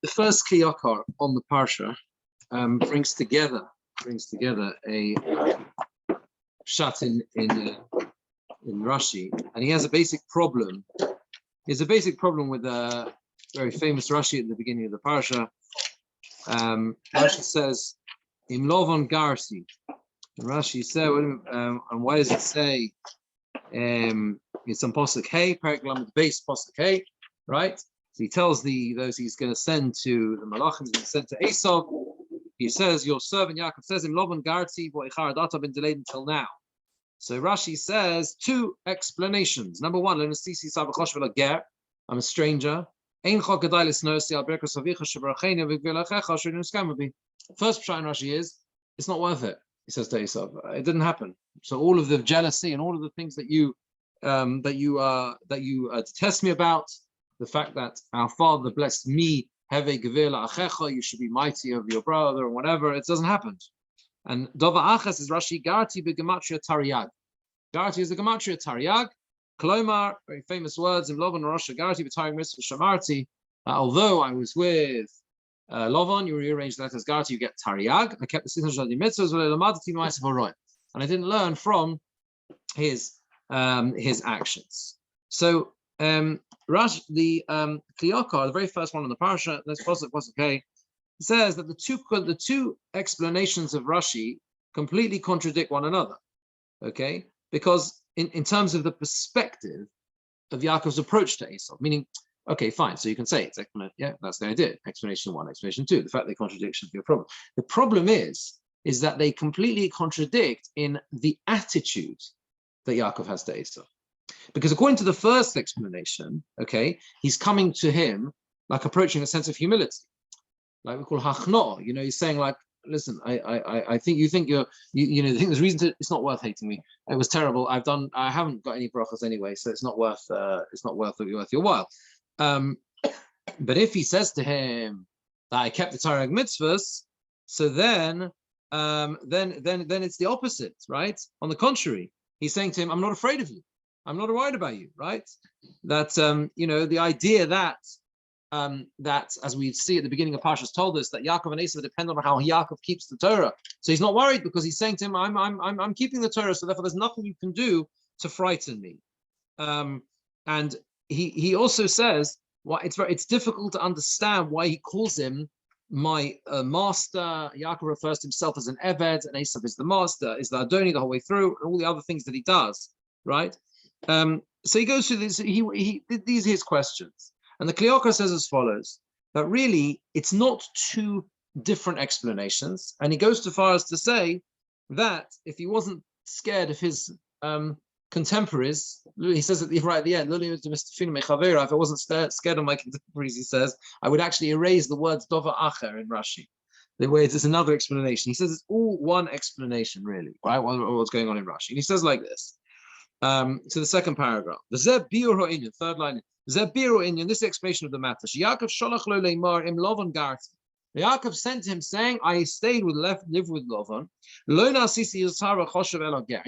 The first kliyakar on the parsha brings together a pshat in Rashi, and he has a basic problem. He has a basic problem with a very famous Rashi at the beginning of the parsha. Rashi says, "Im lovon garsi." And Rashi said, and why does it say? It's on Pasuk Hey, Parak base Pasuk Hey, right? So he tells those he's going to send to the Malachim, he's going to send to Esau. He says, "Your servant Yaakov says, Im lovon garsi v'echar data been delayed until now." So Rashi says two explanations. Number one, I'm a stranger. First pshat in Rashi is, it's not worth it. He says to Esau, it didn't happen. So all of the jealousy and all of the things that you detest me about, the fact that our father blessed me, you should be mighty over your brother or whatever, it doesn't happen. And Dova Achas is Rashi Garti begematria Taryag. Garti is the gematria Taryag. Klomar, very famous words in Lovon Rasha Garti b'Taryag Mitzvah Shamarti. Although I was with Lovon, you rearrange that as Garti, you get Taryag. I kept the 600 mitzvahs, and I didn't learn from his actions. So Rashi, the Kliyakar, the very first one on the parsha, let's Pasuk okay, says that the two explanations of Rashi completely contradict one another. Okay, because in terms of the perspective of Yaakov's approach to Esau, meaning, okay, fine, so you can say it's that's the idea. Explanation one, explanation two. The fact they contradict should be a problem. The problem is that they completely contradict in the attitude that Yaakov has to Esau. Because according to the first explanation, okay, he's coming to him like approaching a sense of humility, like we call hachno. He's saying like, listen, I think you think you think there's reason to. It's not worth hating me. It was terrible. I haven't got any brachas anyway, so it's not worth your while. But if he says to him that I kept the Torah mitzvahs, so then it's the opposite, right? On the contrary, he's saying to him, I'm not afraid of you. I'm not worried about you, right? That the idea that as we see at the beginning of Parshas told us that Yaakov and Esau depend on how Yaakov keeps the Torah. So he's not worried because he's saying to him, I'm keeping the Torah, so therefore there's nothing you can do to frighten me. And he also says, it's difficult to understand why he calls him my master. Yaakov refers to himself as an Eved, and Esau is the master, is the Adoni the whole way through, and all the other things that he does, right? So he goes through this, these are his questions. And the Kliyakar says as follows, that really it's not two different explanations. And he goes so far as to say that if he wasn't scared of his contemporaries, he says right at the end, if I wasn't scared of my contemporaries, he says, I would actually erase the words Dova Acher in Rashi. The way it's another explanation. He says it's all one explanation, really, right? What's going on in Rashi. And he says like this. So the second paragraph, the third line, this is the explanation of the matter. Yaakov sent him saying, I stayed live with Lovon. I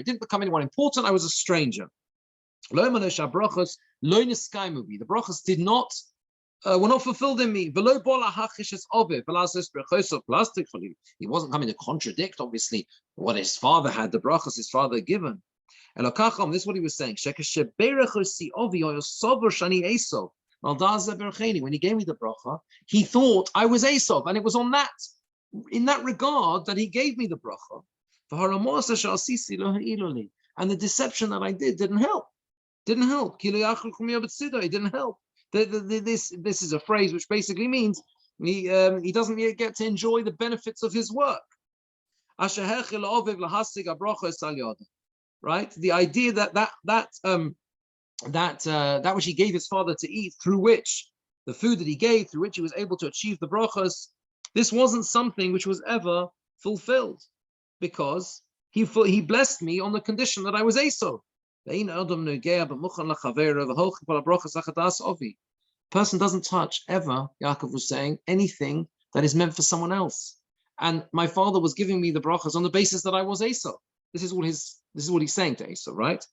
didn't become anyone important, I was a stranger. The brachas did not were not fulfilled in me. He wasn't coming to contradict, obviously, what his father had, the brachas his father had given. And this is what he was saying. When he gave me the bracha, he thought I was Esau, and it was in that regard that he gave me the bracha. And the deception that I did didn't help. It didn't help. This is a phrase which basically means he doesn't yet get to enjoy the benefits of his work. Right, the idea that which he gave his father to eat, through which the food that he gave, through which he was able to achieve the brachas, this wasn't something which was ever fulfilled, because he blessed me on the condition that I was Esau. Person doesn't touch ever, Yaakov was saying, anything that is meant for someone else. And my father was giving me the brachas on the basis that I was Esau. This is what he's saying to Esau, right?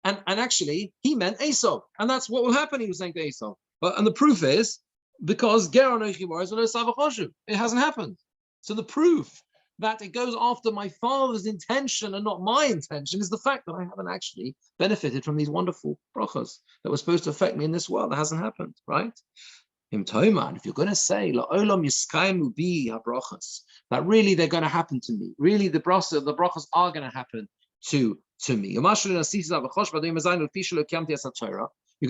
And actually, he meant Esau. And that's what will happen, he was saying to Esau. And the proof is, because it hasn't happened. So the proof that it goes after my father's intention and not my intention is the fact that I haven't actually benefited from these wonderful brachas that were supposed to affect me in this world. That hasn't happened, right? If you're going to say that really they're going to happen to me, really the brachas are going to happen to me. You're going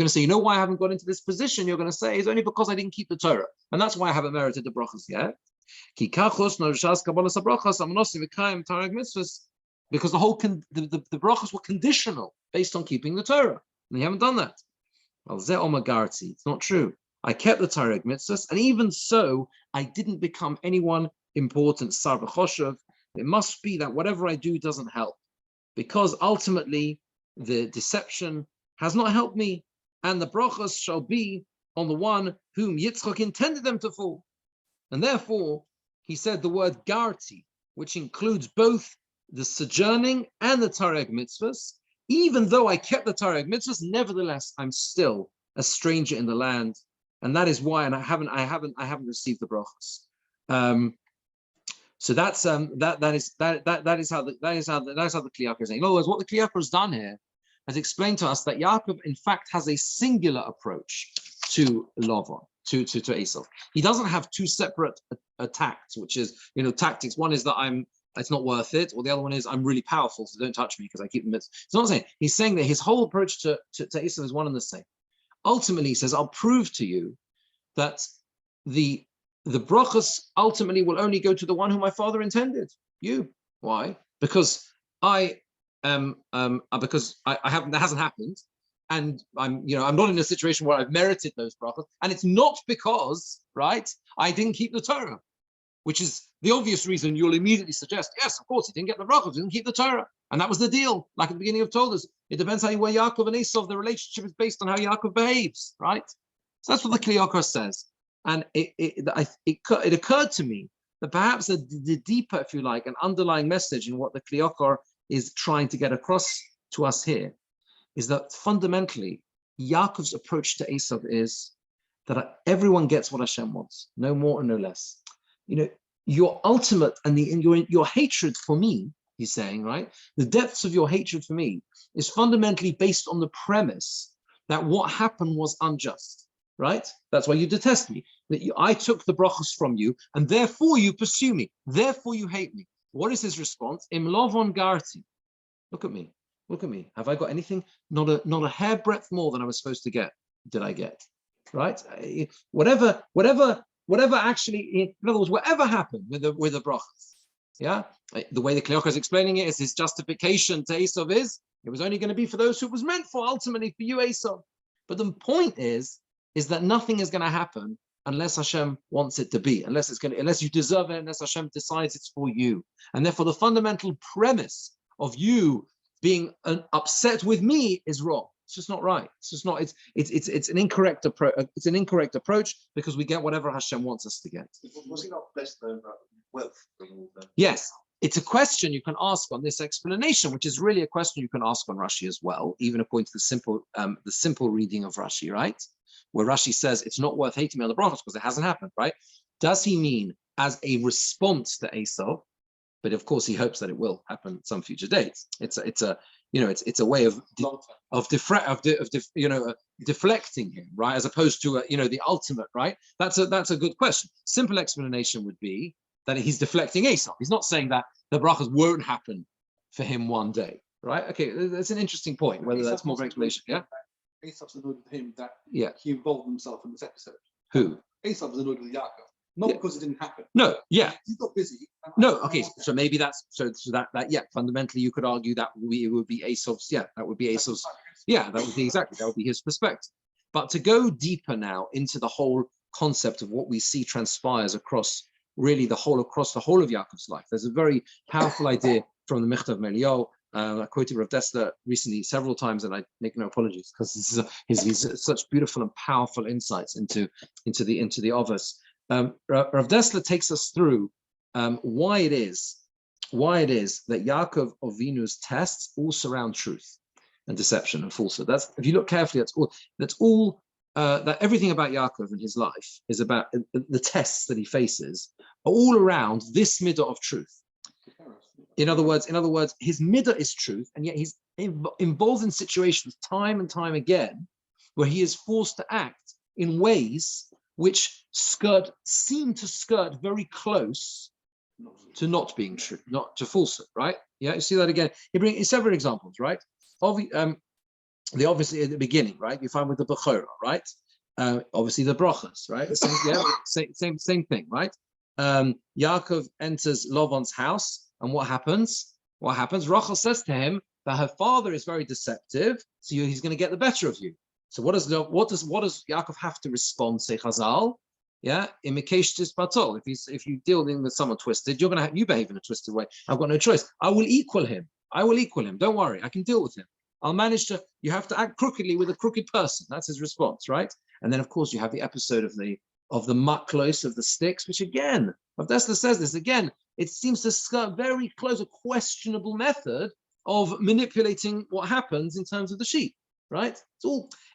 to say, you know why I haven't got into this position? You're going to say it's only because I didn't keep the Torah, and that's why I haven't merited the brachas yet. Because the brachas were conditional based on keeping the Torah, and you haven't done that. It's not true. I kept the Torah mitzvahs, and even so, I didn't become anyone important. It must be that whatever I do doesn't help, because ultimately the deception has not helped me, and the brachas shall be on the one whom Yitzchak intended them to fall. And therefore, he said the word garti, which includes both the sojourning and the Torah mitzvahs. Even though I kept the Torah mitzvahs, nevertheless, I'm still a stranger in the land, and that is why. And I haven't received the brachas. So that's that is how the Kli Yakar is saying. In other words, what the Kli Yakar has done here has explained to us that Yaakov, in fact, has a singular approach to Lavan, to Esau. He doesn't have two separate attacks, which is, tactics. One is that it's not worth it, or the other one is I'm really powerful, so don't touch me because I keep the mitzvah. He's not saying. He's saying that his whole approach to Esau is one and the same. Ultimately, he says, I'll prove to you that the brachas ultimately will only go to the one who my father intended, you. Why? Because I haven't. That hasn't happened, and I'm not in a situation where I've merited those brachas, and it's not because, right, I didn't keep the Torah, which is the obvious reason. You'll immediately suggest, yes, of course, he didn't get the brachas, he didn't keep the Torah, and that was the deal. Like at the beginning of told us, it depends how you weigh Yaakov and Esau. The relationship is based on how Yaakov behaves, right? So that's what the Kli Yakar says. And it occurred to me that perhaps the deeper, if you like, an underlying message in what the Kli Yakar is trying to get across to us here is that fundamentally Yaakov's approach to Esau is that everyone gets what Hashem wants, no more and no less. Your ultimate and your hatred for me, he's saying, right? The depths of your hatred for me is fundamentally based on the premise that what happened was unjust. Right? That's why you detest me. I took the brachas from you, and therefore you pursue me. Therefore you hate me. What is his response? Im lovon garti. Look at me. Look at me. Have I got anything? Not a hairbreadth more than I was supposed to get. Did I get? Right? Whatever actually, in other words, whatever happened with the brachas. Yeah. The way the Kli Yakar is explaining it is his justification to Esau is it was only going to be for those who it was meant for, ultimately for you, Esau. But the point is that nothing is going to happen unless Hashem wants it to be, unless you deserve it, unless Hashem decides it's for you. And therefore, the fundamental premise of you being upset with me is wrong. It's just not right. It's just not. It's an incorrect approach. It's an incorrect approach because we get whatever Hashem wants us to get. Was he not blessed though about wealth? Yes. It's a question you can ask on this explanation, which is really a question you can ask on Rashi as well, even according to the simple reading of Rashi, right? Where Rashi says it's not worth hating me on the brachos because it hasn't happened, right? Does he mean as a response to Esau? But of course, he hopes that it will happen at some future dates. It's a way of deflecting him, right? As opposed to the ultimate, right? That's a good question. Simple explanation would be that he's deflecting Esau. He's not saying that the brachos won't happen for him one day, right? Okay, that's an interesting point. Whether that's more of an explanation, yeah. Esau's annoyed with him that he involved himself in this episode. Who? Esau was annoyed with Yaakov, not because it didn't happen. No, yeah. He got busy. No, okay. So maybe that's so that fundamentally you could argue that it would be Esau's. Yeah, that would be Esau's. Yeah, that would be exactly. That would be his perspective. But to go deeper now into the whole concept of what we see transpires across the whole of Yaakov's life, there's a very powerful idea from the Michtav Meliel. I quoted Rav Dessler recently several times, and I make no apologies because this is such beautiful and powerful insights into the Avos. Rav Dessler takes us through why it is that Yaakov Avinu's tests all surround truth. and deception and falsehood. That's, if you look carefully, that everything about Yaakov and his life is about the tests that he faces are all around this midah of truth. In other words, his midah is truth, and yet he's involved in situations time and time again where he is forced to act in ways which seem to skirt very close to not being true, not to falsehood, right? Yeah, you see that again. He brings several examples, right? Obviously at the beginning, right? You find with the Bechorah, right? Obviously the brachas, right? Same thing, right? Yaakov enters Lavan's house, and what happens? Rachel says to him that her father is very deceptive, so he's going to get the better of you. So what does Yaakov have to respond? Say Chazal, yeah, imikeshtis batol. If you deal with someone twisted, you behave in a twisted way. I've got no choice. I will equal him. Don't worry, I can deal with him. I'll manage to. You have to act crookedly with a crooked person. That's his response, right? And then of course you have the episode of the maklos, of the sticks, which again, Rav Dessler says this again. It seems to skirt very close a questionable method of manipulating what happens in terms of the sheep, right?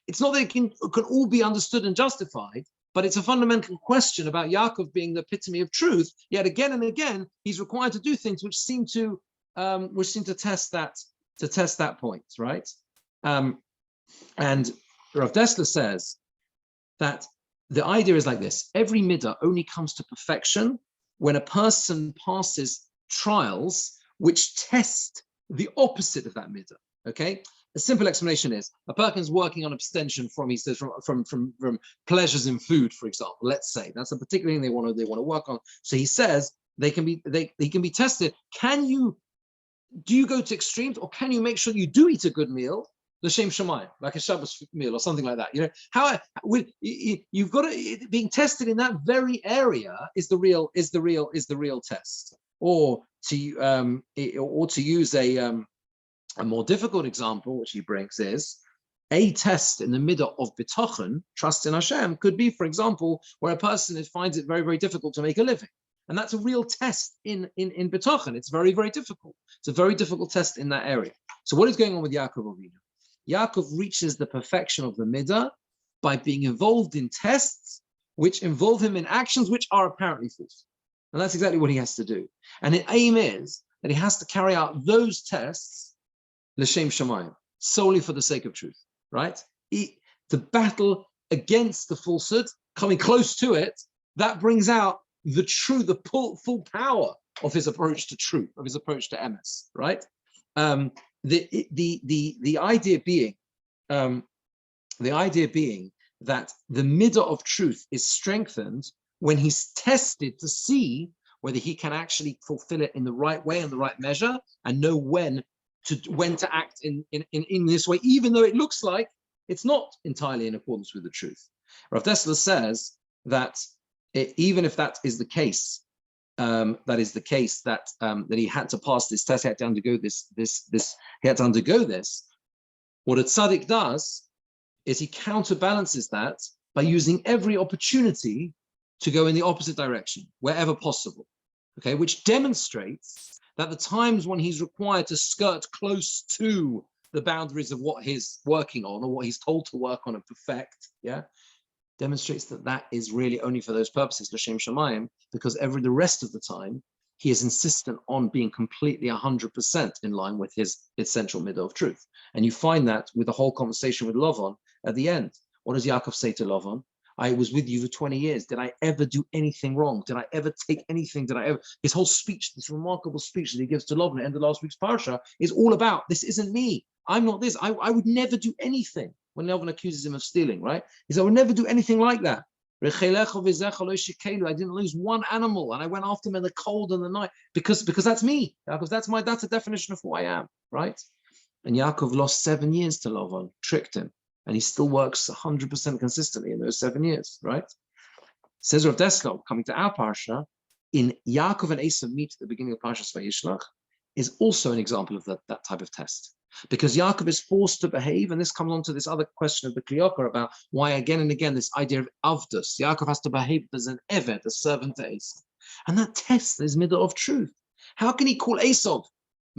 It's not that it can all be understood and justified, but it's a fundamental question about Yaakov being the epitome of truth. Yet again and again, he's required to do things which seem to test that point, right? And Rav Dessler says that the idea is like this: every midah only comes to perfection when a person passes trials which test the opposite of that midah. Okay, a simple explanation is a person's working on abstention from, he says, from pleasures in food, for example. Let's say that's a particular thing they want to work on. So he says they can be tested. Do you go to extremes, or can you make sure you do eat a good meal, l'shem shamayim, like a Shabbos meal or something like that? You know, you've got to, being tested in that very area is the real test. Or to use a more difficult example, which he brings, is a test in the middle of bitachon, trust in Hashem, could be, for example, where a person finds it very, very difficult to make a living. And that's a real test in bitachon. It's very, very difficult. It's a very difficult test in that area. So what is going on with Yaakov Avinu? Yaakov reaches the perfection of the midah by being involved in tests which involve him in actions which are apparently false. And that's exactly what he has to do. And the aim is that he has to carry out those tests l'shem shamayim, solely for the sake of truth, right? The battle against the falsehood, coming close to it, that brings out the true, the full power of his approach to truth, of his approach to emes, right? The idea being that the midah of truth is strengthened when he's tested to see whether he can actually fulfill it in the right way and the right measure, and know when to act in this way, even though it looks like it's not entirely in accordance with the truth. Rav Dessler says that even if that is the case, that he had to pass this test, he had to undergo this. What a tzaddik does is he counterbalances that by using every opportunity to go in the opposite direction wherever possible. Okay, which demonstrates that the times when he's required to skirt close to the boundaries of what he's working on or what he's told to work on and perfect, yeah, demonstrates that is really only for those purposes, l'shem shamayim, because the rest of the time he is insistent on being completely 100% in line with his essential midah of truth. And you find that with the whole conversation with Lavan at the end. What does Yaakov say to Lavan? I was with you for 20 years. Did I ever do anything wrong? Did I ever take anything? His whole speech, this remarkable speech that he gives to Lavan at the end of last week's parsha, is all about, this isn't me. I'm not this. I would never do anything. When Lavan accuses him of stealing, right? He said, I would never do anything like that. I didn't lose one animal, and I went after him in the cold and the night because that's me. Because that's a definition of who I am, right? And Yaakov lost 7 years to Lavan, tricked him, and he still works 100% consistently in those 7 years, right? Says Rav Dessler, coming to our parsha, in Yaakov and Esav meet at the beginning of Parshas Vayishlach, is also an example of that type of test. Because Yaakov is forced to behave, and this comes on to this other question of the Kliyokar about why again and again this idea of avdus. Yaakov has to behave as an eved, a servant to Esav. And that tests his midah of truth. How can he call Esav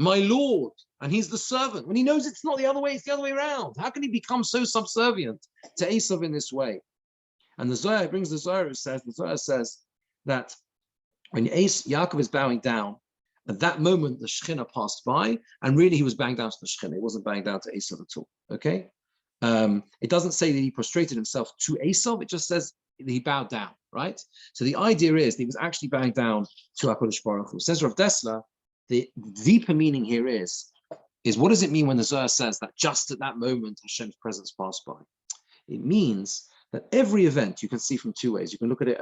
my Lord, and he's the servant, when he knows it's not the other way, it's the other way around. How can he become so subservient to Esav in this way? And the Zohar brings the Zohar says that when Yaakov is bowing down, at that moment the Shekhinah passed by, and really he was bowing down to the Shekhinah. He wasn't bowing down to Esav at all. Okay, it doesn't say that he prostrated himself to Esav. It just says that he bowed down. Right. So the idea is that he was actually bowing down to HaKadosh Baruch Hu. Says Rav Dessler, the deeper meaning here is what does it mean when the Zohar says that just at that moment Hashem's presence passed by? It means that every event you can see from two ways. You can look at it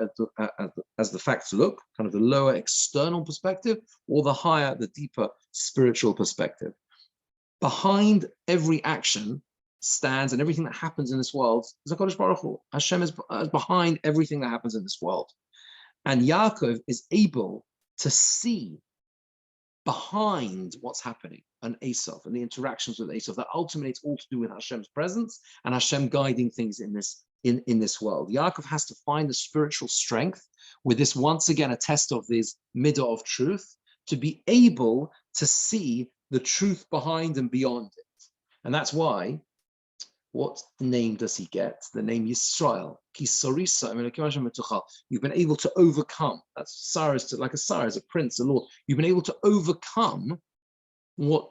as the facts look, kind of the lower external perspective, or the higher, the deeper spiritual perspective. Behind every action stands, and everything that happens in this world is HaKadosh Baruch Hu. Hashem is behind everything that happens in this world. And Yaakov is able to see behind what's happening and Esav and the interactions with Esav that ultimately it's all to do with Hashem's presence and Hashem guiding things in this world. Yaakov has to find the spiritual strength with this, once again, a test of this midah of truth, to be able to see the truth behind and beyond it. And that's why, what name does he get? The name Yisrael. You've been able to overcome. That's Sarah, like a Sarah, as a prince, a lord. You've been able to overcome what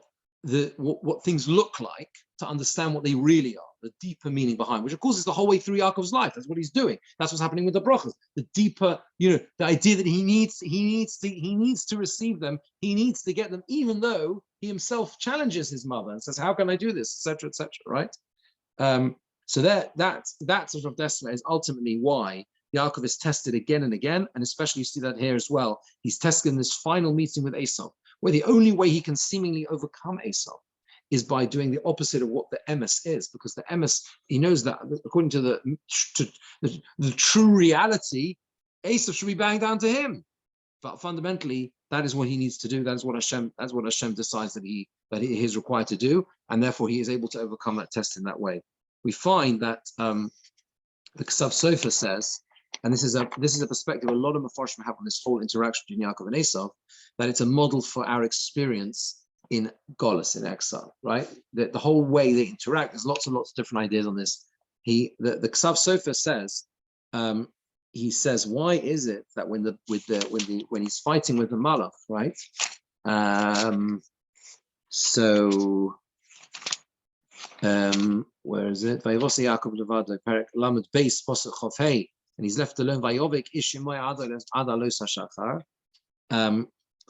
things look like, to understand what they really are, the deeper meaning behind, which of course is the whole way through Yaakov's life. That's what he's doing. That's what's happening with the brachas. The deeper, the idea that he needs to receive them. He needs to get them, even though he himself challenges his mother and says, "How can I do this?" etc., etc. Right. So that sort of destiny is ultimately why Yaakov is tested again and again, and especially you see that here as well. He's tested in this final meeting with Esav, where the only way he can seemingly overcome Esav is by doing the opposite of what the emes is, because the emes, he knows that according to the true reality, Esav should be bowing down to him. But fundamentally, that is what he needs to do. That is what Hashem decides that he is required to do, and therefore he is able to overcome that test in that way. We find that the Ksav Sofer says, and this is a perspective a lot of Mefarshim have on this whole interaction between Yaakov and Esav, that it's a model for our experience in Golus, in exile, right? The whole way they interact. There's lots and lots of different ideas on this. The Ksav Sofer says, he says, why is it that when he's fighting with the Malach, right? Where is it? Vayivose Yaakov levado, perek lamed beis posach chof hey, and he's left alone. Vayovik ishimoy ada los hashachar.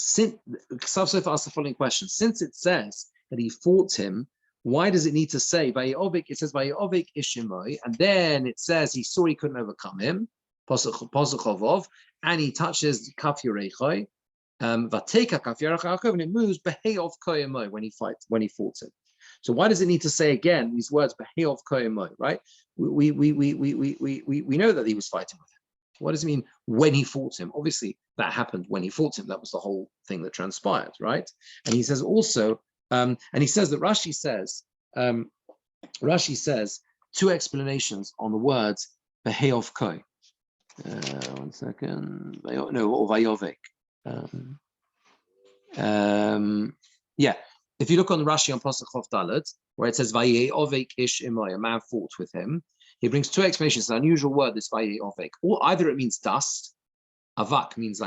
Since Ksav Sofer asks the following question: since it says that he fought him, why does it need to say Vayovik? It says Vayovik ishimoy, and then it says he saw he couldn't overcome him. And he touches kaf yorechoy, vateka kaf yorechoy, and it moves behayov koyemoy when he fought him. So why does it need to say again these words behayov koyemoy? Right? We know that he was fighting with him. What does it mean when he fought him? Obviously, that happened when he fought him. That was the whole thing that transpired, right? And he says also, and he says that Rashi says two explanations on the words behayov koy. One second. No, or Vayovik. Yeah. If you look on the Rashi on Pasuk Chof Dalet, where it says Vayovik ish imoy, a man fought with him, he brings two explanations. It's an unusual word, this Vayovik. Or either it means dust. Avak means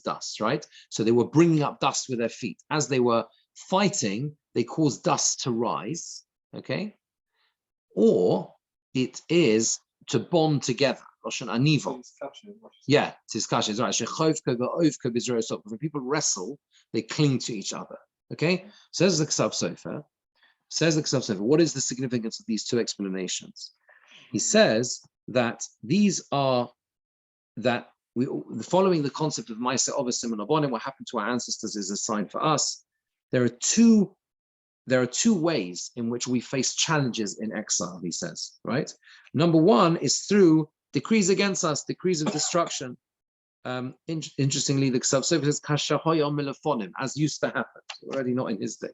dust, right? So they were bringing up dust with their feet. As they were fighting, they caused dust to rise, okay? Or it is to bond together. Yeah, tiskashin is right. When people wrestle, they cling to each other. Okay, says the Ksav Sofer. What is the significance of these two explanations? He says that these are following the concept of Ma'aseh Ovasim and Abonim, what happened to our ancestors is a sign for us. There are two ways in which we face challenges in exile. He says, right? Number one is through decrees against us, decrees of destruction. Interestingly, the Ksav Sofer says kashahoyam milafonim, as used to happen. Already not in his day,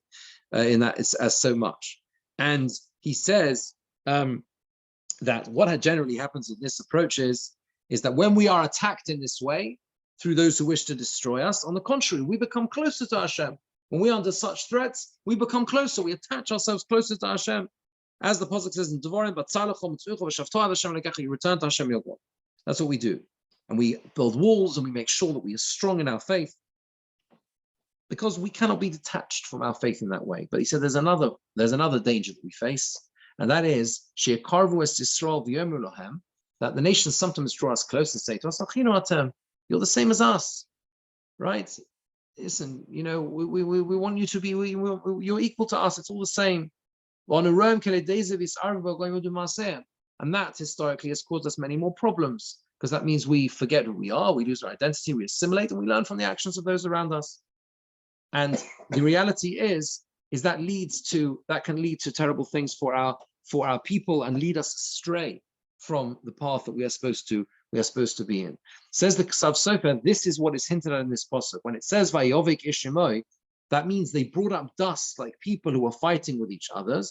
in that it's as so much. And he says that what generally happens in this approach is that when we are attacked in this way through those who wish to destroy us, on the contrary, we become closer to Hashem. when we're under such threats, we become closer. We attach ourselves closer to Hashem. As the Pasuk says in Devarim, you return to Hashem your God. That's what we do. And we build walls and we make sure that we are strong in our faith, because we cannot be detached from our faith in that way. But he said there's another danger that we face, and that is that the nations sometimes draw us close and say to us, you're the same as us, right? Listen, we want you to be, you're equal to us, it's all the same. And that historically has caused us many more problems, because that means we forget who we are, we lose our identity, we assimilate, and we learn from the actions of those around us. And the reality is that can lead to terrible things for our people, and lead us astray from the path that we are supposed to be in. Says the Ksav Sofer, this is what is hinted at in this pasuk. When it says Vayovik Ishimoi, that means they brought up dust like people who were fighting with each other,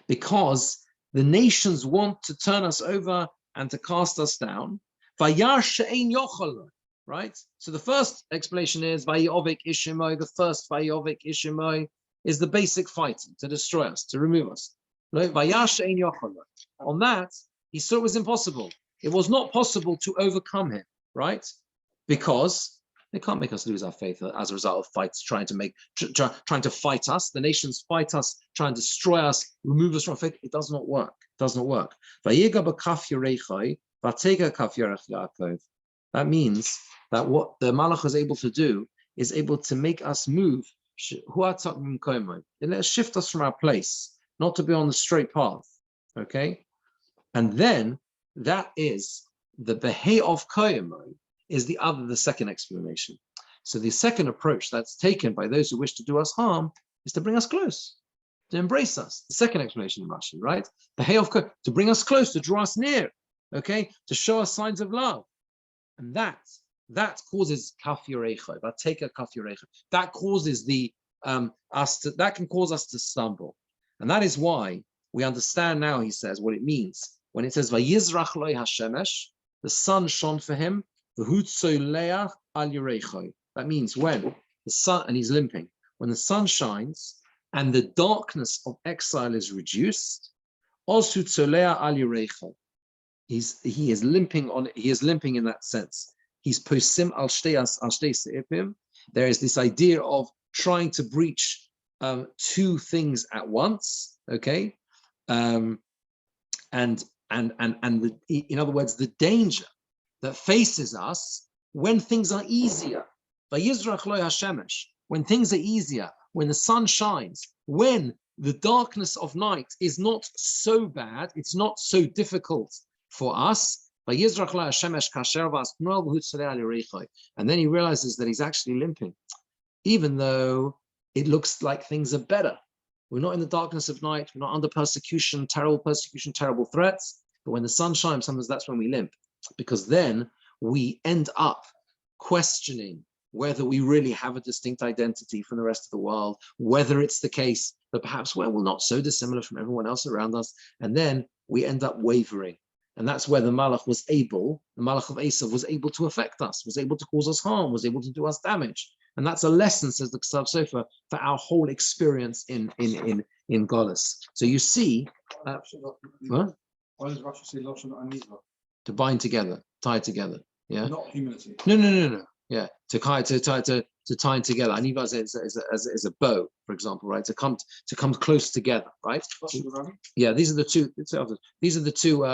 because the nations want to turn us over and to cast us down. Vayar she'ein yochel, right? So the first explanation is Vayovik Ishimoi. The first Vayovik Ishimoi is the basic fighting, to destroy us, to remove us. Vayar she'ein yochel. On that, he saw it was impossible. It was not possible to overcome him, right? Because they can't make us lose our faith as a result of fights trying to fight us. The nations fight us, try and destroy us, remove us from faith. It does not work. It does not work. That means that what the Malach is able to do is able to make us move. Let us shift us from our place, not to be on the straight path. Okay? And then that is the Behei of Koyemo is the second explanation. So the second approach that's taken by those who wish to do us harm is to bring us close, to embrace us. The second explanation in Rashi, right? Behei of Koyemo, to bring us close, to draw us near, okay? To show us signs of love. And that causes kaf yorecha, that causes that can cause us to stumble. And that is why we understand now, he says, what it means when it says Vayizrach lo hashemesh, the sun shone for him, v'hutzoleach al yorecha. That means when the sun, and he's limping, when the sun shines and the darkness of exile is reduced, os hutzoleach al yorecha. He is limping in that sense. He's posim al shtei se'ipim. There is this idea of trying to breach two things at once. Okay, in other words, the danger that faces us when things are easier. Vayizrach lo hashemesh, when things are easier, when the sun shines, when the darkness of night is not so bad, it's not so difficult for us. And then he realizes that he's actually limping, even though it looks like things are better. We're not in the darkness of night. We're not under persecution, terrible threats. But when the sun shines, sometimes that's when we limp, because then we end up questioning whether we really have a distinct identity from the rest of the world, whether it's the case that perhaps we're not so dissimilar from everyone else around us. And then we end up wavering. And that's where the Malach of Esav was able to affect us, was able to cause us harm, was able to do us damage. And that's a lesson, says the Ksav Sofer, for our whole experience in Golus. So you see, Why does Rashi say Lashon Anizva? To bind together, tie together. Yeah. Not humility. No. Yeah. To tie together. Aniva is a bow, for example, right? To come close together, right? Yeah. These are the two. These are the two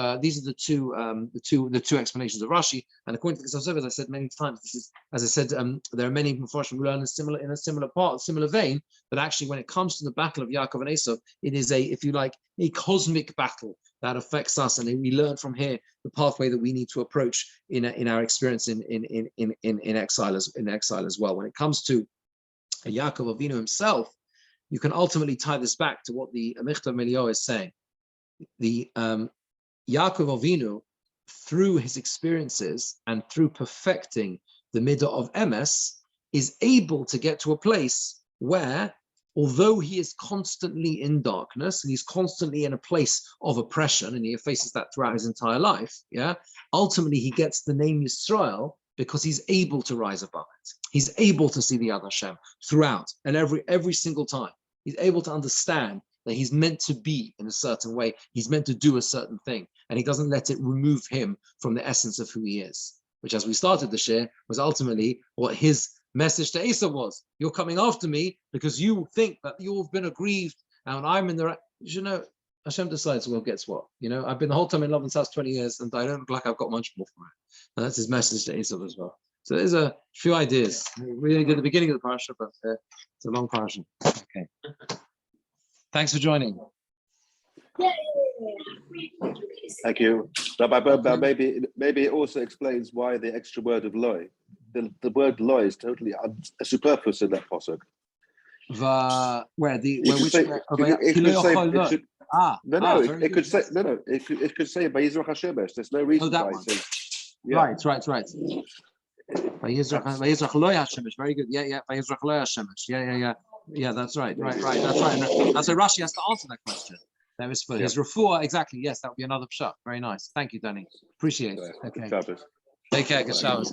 explanations of Rashi. And according to the Ksav Sofer, as I said many times, this is, as I said, there are many Mepharshim who learn in a similar vein. But actually, when it comes to the battle of Yaakov and Esav, it is if you like, a cosmic battle that affects us, and we learn from here the pathway that we need to approach in our experience in exile as well. When it comes to Yaakov Avinu himself, you can ultimately tie this back to what the Michtav Melio is saying. The Yaakov Avinu, through his experiences and through perfecting the midah of emes, is able to get to a place where, although he is constantly in darkness and he's constantly in a place of oppression, and he faces that throughout his entire life, ultimately he gets the name Yisrael because he's able to rise above it. He's able to see the other Hashem throughout, and every single time. He's able to understand that he's meant to be in a certain way. He's meant to do a certain thing, and he doesn't let it remove him from the essence of who he is, which, as we started the share, was ultimately what his message to Esau was. You're coming after me because you think that you've been aggrieved, and I'm in the right. You know, Hashem decides what gets what. You know, I've been the whole time in Laban's house 20 years, and I don't look like I've got much more for it. And that's his message to Esau as well. So there's a few ideas. We only did the beginning of the parasha, but it's a long parasha. Okay. Thanks for joining. Thank you. Rabbi Birnbaum, maybe it also explains why the extra word of loy. The word loy is totally superfluous in that pasuk. It could say Vayizrach Hashemesh. There's no reason why it says. Yeah. Right. Vayizrach loy Hashemesh. Very good. Yeah. Vayizrach loy Hashemesh. Yeah. That's right. Right. That's right. And so Rashi has to answer that question. That was for his refuah. Exactly. Yes, that would be another pshat. Very nice. Thank you, Danny. Appreciate it. Okay. Take care. Good Shabbos.